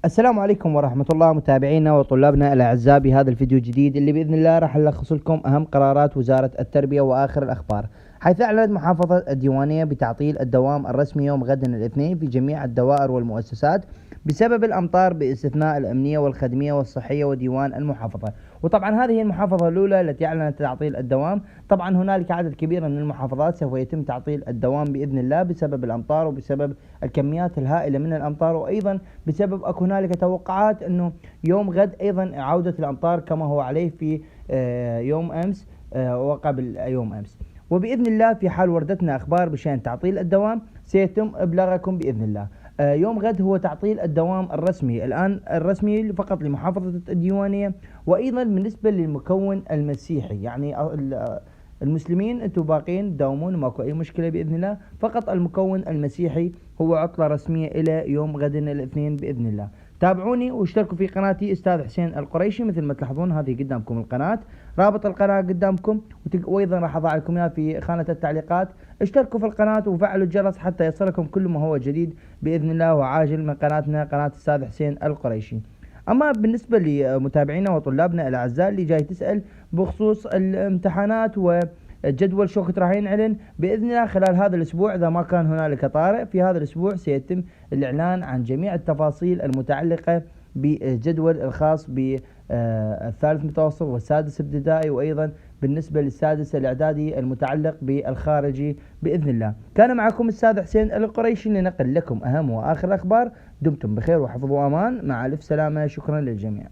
السلام عليكم ورحمة الله متابعينا وطلابنا الأعزاء بهذا الفيديو الجديد اللي بإذن الله راح نلخص لكم أهم قرارات وزارة التربية وآخر الأخبار. حيث أعلنت محافظة الديوانية بتعطيل الدوام الرسمي يوم غد الاثنين في جميع الدوائر والمؤسسات بسبب الأمطار باستثناء الأمنية والخدمية والصحية وديوان المحافظة. وطبعا هذه المحافظة الأولى التي أعلنت تعطيل الدوام. طبعا هنالك عدد كبير من المحافظات سوف يتم تعطيل الدوام بإذن الله بسبب الأمطار وبسبب الكميات الهائلة من الأمطار، وأيضا بسبب هنالك توقعات أنه يوم غد أيضا عودة الأمطار كما هو عليه في يوم أمس وقبل يوم أمس. وبإذن الله في حال وردتنا أخبار بشأن تعطيل الدوام سيتم إبلاغكم بإذن الله. يوم غد هو تعطيل الدوام الرسمي، الآن الرسمي فقط لمحافظة الديوانية، وأيضا بالنسبة للمكون المسيحي يعني المسلمين انتم باقين تداومون ماكو اي مشكله باذن الله، فقط المكون المسيحي هو عطله رسميه الى يوم غد الاثنين باذن الله. تابعوني واشتركوا في قناتي استاذ حسين القريشي، مثل ما تلاحظون هذه قدامكم القناه، رابط القناه قدامكم، وايضا راح اضع لكم اياه في خانه التعليقات. اشتركوا في القناه وفعلوا الجرس حتى يصلكم كل ما هو جديد باذن الله وعاجل من قناتنا قناه استاذ حسين القريشي. اما بالنسبه لمتابعينا وطلابنا الاعزاء اللي جاي تسال بخصوص الامتحانات والجدول شو وقت راح ينعلن باذن الله خلال هذا الاسبوع، اذا ما كان هنالك طارئ في هذا الاسبوع سيتم الاعلان عن جميع التفاصيل المتعلقه بالجدول الخاص بالثالث متوسط والسادس ابتدائي، وايضا بالنسبه للسادس الاعدادي المتعلق بالخارجي باذن الله. كان معكم الاستاذ حسين القريشي لنقل لكم اهم واخر الاخبار. دمتم بخير وحفظ وامان، مع الف سلامه، شكرا للجميع.